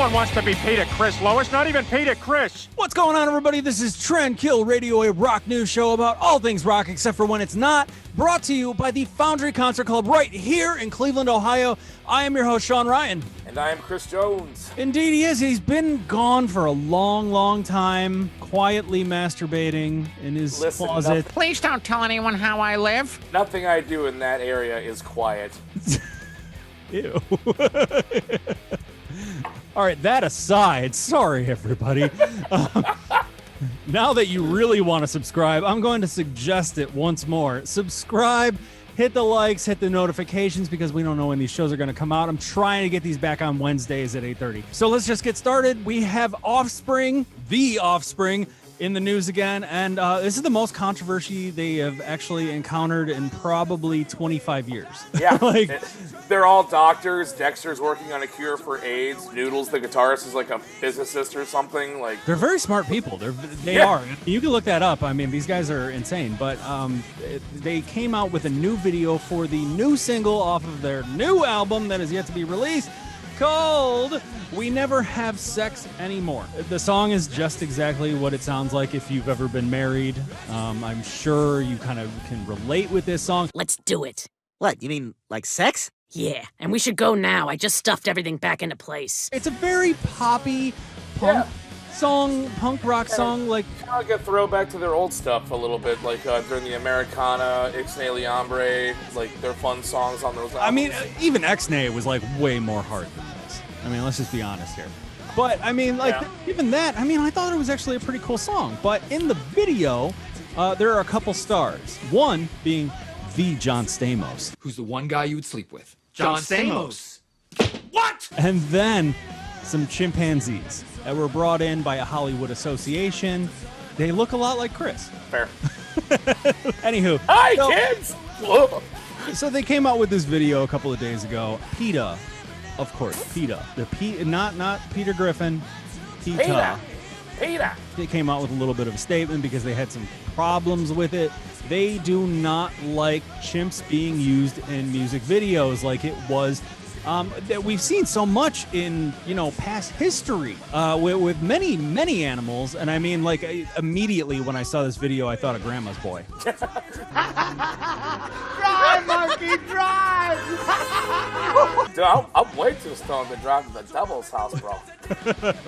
one wants to be Peta Chris, Lois. Not even Peta Chris. What's going on, everybody? This is Trend Kill Radio, a rock news show about all things rock except for when it's not. Brought to you by the Foundry Concert Club right here in Cleveland, Ohio. I am your host, Sean Ryan. And I am Chris Jones. Indeed he is. He's been gone for a long, long time, quietly masturbating in his closet. Please don't tell anyone how I live. Nothing I do in that area is quiet. Ew. All right, that aside, sorry, everybody. Now that you really want to subscribe, I'm going to suggest it once more. Subscribe, hit the likes, hit the notifications, because we don't know when these shows are going to come out. I'm trying to get these back on Wednesdays at 8:30. So let's just get started. We have Offspring, the Offspring, in the news again, and this is the most controversy they have actually encountered in probably 25 years. Yeah, they're all doctors. Dexter's working on a cure for AIDS. Noodles, the guitarist, is like a physicist or something. Like, they're very smart people. They are. You can look that up. I mean, these guys are insane. But they came out with a new video for the new single off of their new album that is yet to be released, called We Never Have Sex Anymore. The song is just exactly what it sounds like if you've ever been married. I'm sure you kind of can relate with this song. Let's do it. What, you mean like sex? Yeah, and we should go now. I just stuffed everything back into place. It's a very poppy punk song, punk rock song. Like, kind of like a throwback to their old stuff a little bit, like during the Americana, Ixnay Liambre, like their fun songs on those albums. I mean, even Ixnay was like way more hard than this. I mean, let's just be honest here. But I mean, like, even that, I mean, I thought it was actually a pretty cool song. But in the video, there are a couple stars. One being the John Stamos. Who's the one guy you would sleep with? John Stamos. What? And then some chimpanzees that were brought in by a Hollywood association. They look a lot like Chris. Fair. Anywho. Hi, kids! Whoa. So they came out with this video a couple of days ago. Peta, of course, Peta. Not Peter Griffin. Peta. They came out with a little bit of a statement because they had some problems with it. They do not like chimps being used in music videos like it was that we've seen so much in, past history with many, many animals. And I mean, like, immediately when I saw this video, I thought of Grandma's Boy. Drive, monkey, drive! Dude, I'm way too stoned to drive to the Devil's house, bro.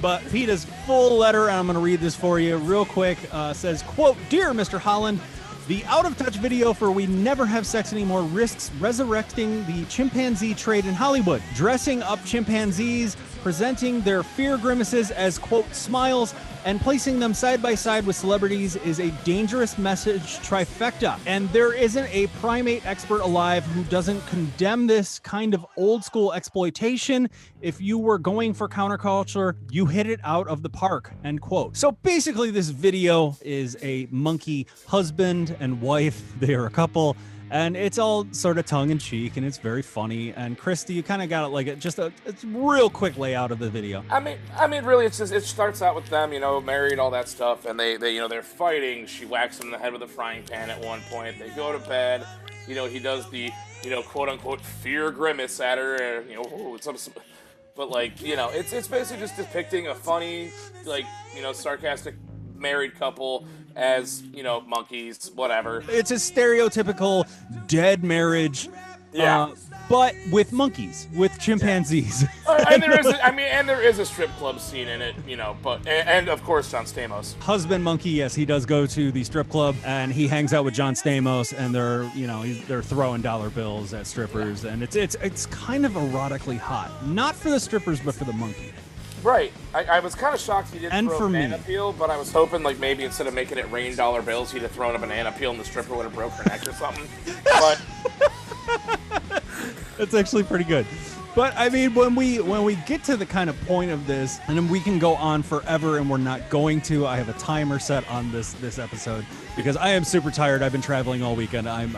But Peta's full letter, and I'm going to read this for you real quick, says, quote, "Dear Mr. Holland, the out-of-touch video for We Never Have Sex Anymore risks resurrecting the chimpanzee trade in Hollywood, dressing up chimpanzees, presenting their fear grimaces as, quote, smiles, and placing them side by side with celebrities is a dangerous message trifecta. And there isn't a primate expert alive who doesn't condemn this kind of old-school exploitation. If you were going for counterculture, you hit it out of the park," end quote. So basically this video is a monkey husband and wife. They are a couple. And it's all sort of tongue-in-cheek, and it's very funny. And Christy, you kind of got it like it's real quick layout of the video. I mean, really, it's just, it starts out with them, married, all that stuff, and they they're fighting. She whacks him in the head with a frying pan at one point. They go to bed. He does the, quote-unquote fear grimace at her. But like, it's basically just depicting a funny, like, sarcastic married couple as, monkeys, whatever. It's a stereotypical dead marriage, but with monkeys, with chimpanzees. And there is a strip club scene in it, but and of course John Stamos. Husband monkey, yes, he does go to the strip club and he hangs out with John Stamos, and they're throwing dollar bills at strippers, and it's kind of erotically hot. Not for the strippers, but for the monkey. Right. I was kind of shocked he didn't throw a banana me. peel, but I was hoping, like, maybe instead of making it rain dollar bills, he'd have thrown a banana peel and the stripper would have broke her neck or something. But that's actually pretty good. But I mean, when we get to the kind of point of this, and then we can go on forever, and we're not going to. I have a timer set on this episode because I am super tired. I've been traveling all weekend. I'm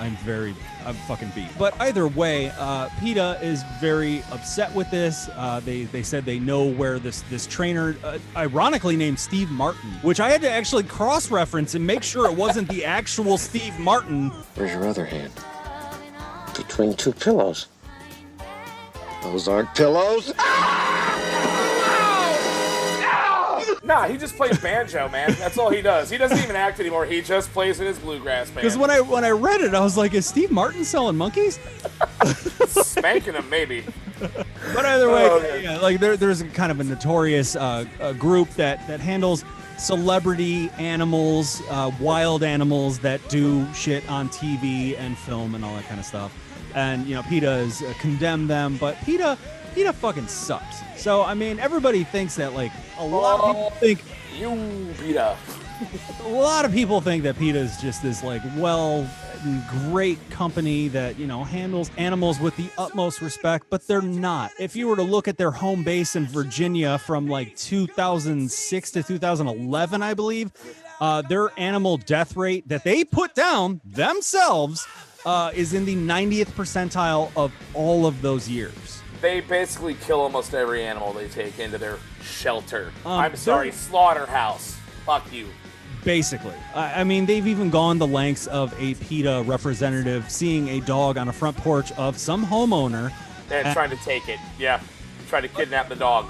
fucking beat. But either way, Peta is very upset with this. They said they know where this trainer, ironically named Steve Martin, which I had to actually cross-reference and make sure it wasn't the actual Steve Martin. Where's your other hand? Between two pillows. Those aren't pillows. Nah, he just plays banjo, man. That's all he does. He doesn't even act anymore. He just plays in his bluegrass band. Because when I read it, I was like, is Steve Martin selling monkeys? Spanking him, maybe. But either way, yeah, like there's kind of a notorious group that handles celebrity animals, wild animals that do shit on TV and film and all that kind of stuff. And PETA has condemned them, but PETA fucking sucks. So I mean, everybody thinks that like a lot of people think PETA. A lot of people think that PETA is just this like great company that handles animals with the utmost respect, but they're not. If you were to look at their home base in Virginia from like 2006 to 2011, I believe, their animal death rate that they put down themselves is in the 90th percentile of all of those years. They basically kill almost every animal they take into their shelter. I'm sorry, slaughterhouse. Fuck you. Basically. I mean, they've even gone the lengths of a PETA representative seeing a dog on a front porch of some homeowner. And trying to take it. Yeah. Trying to kidnap the dog.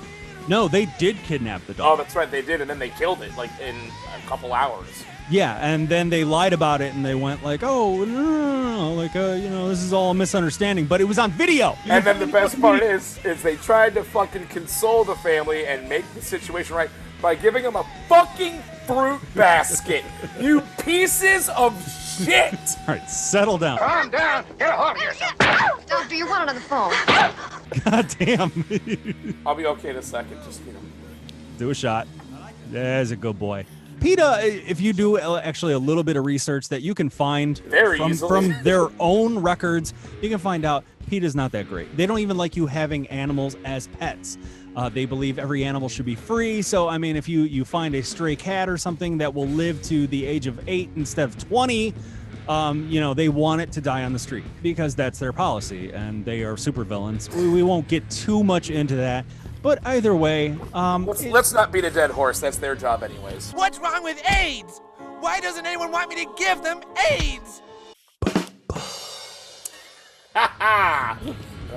No, they did kidnap the dog. Oh, that's right. They did, and then they killed it, like, in a couple hours. Yeah, and then they lied about it, and they went like, oh, no, like, this is all a misunderstanding, but it was on video. And then the best part is they tried to fucking console the family and make the situation right by giving them a fucking fruit basket. You pieces of shit! All right, settle down. Calm down. Get a hold of yourself. Doctor, you're one on the phone. God damn. I'll be okay in a second. Just, do a shot. There's a good boy. PETA, if you do actually a little bit of research that you can find from their own records, you can find out PETA's not that great. They don't even like you having animals as pets. They believe every animal should be free. So, I mean, if you find a stray cat or something that will live to the age of 8 instead of 20, they want it to die on the street because that's their policy, and they are supervillains. We won't get too much into that. But either way, let's not beat a dead horse. That's their job anyways. What's wrong with AIDS? Why doesn't anyone want me to give them AIDS?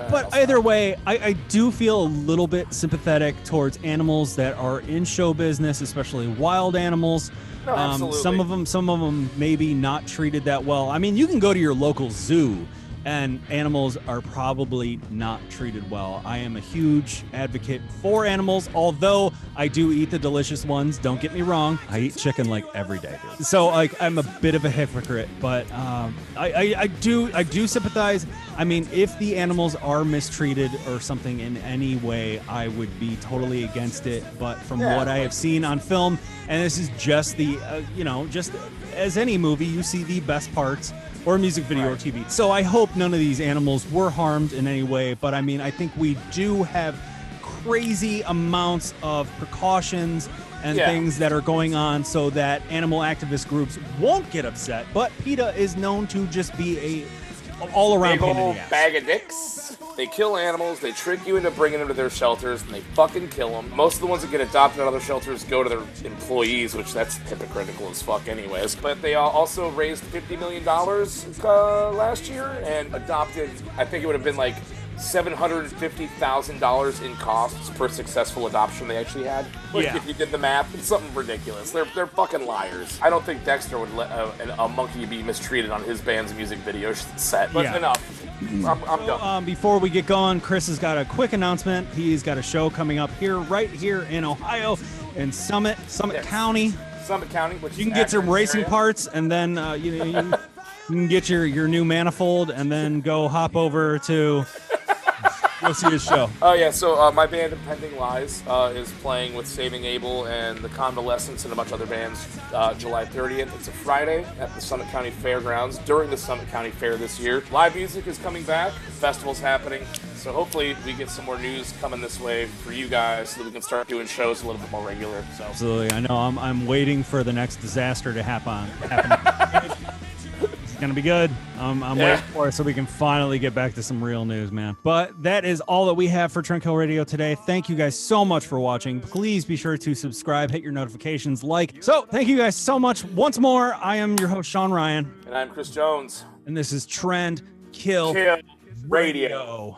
But either way, I do feel a little bit sympathetic towards animals that are in show business, especially wild animals. No, absolutely. Some of them maybe not treated that well. I mean, you can go to your local zoo and animals are probably not treated well. I am a huge advocate for animals, although I do eat the delicious ones. Don't get me wrong. I eat chicken like every day. So like I'm a bit of a hypocrite, but I do sympathize. I mean, if the animals are mistreated or something in any way, I would be totally against it. But from what I have seen on film, and this is just the, just as any movie, you see the best parts or music video or TV. So I hope none of these animals were harmed in any way. But I mean, I think we do have crazy amounts of precautions and things that are going on so that animal activist groups won't get upset. But PETA is known to just be a all-around pain in the ass. Bag of dicks. They kill animals, they trick you into bringing them to their shelters, and they fucking kill them. Most of the ones that get adopted out of their shelters go to their employees, which that's hypocritical as fuck anyways. But they also raised $50 million last year and adopted, I think it would have been like $750,000 in costs per successful adoption they actually had. Like, if you did the math, it's something ridiculous. They're fucking liars. I don't think Dexter would let a monkey be mistreated on his band's music video set. But enough. I'm done. Before we get going, Chris has got a quick announcement. He's got a show coming up right here in Ohio, in Summit County. Summit County, which you can get some racing parts, and then you can get your new manifold, and then go hop over to go see his show. Oh yeah, so my band Impending Lies is playing with Saving Abel and the Convalescents and a bunch of other bands July 30th. It's a Friday at the Summit County Fairgrounds during the Summit County Fair this year. Live music is coming back, festival's happening, so hopefully we get some more news coming this way for you guys so that we can start doing shows a little bit more regular. So. Absolutely, I know. I'm waiting for the next disaster to happen. It's gonna be good. I'm waiting for it so we can finally get back to some real news, man. But that is all that we have for Trendkill Radio today. Thank you guys so much for watching. Please be sure to subscribe, hit your notifications, like. So thank you guys so much once more. I am your host, Sean Ryan. And I'm Chris Jones. And this is Trend Kill Radio.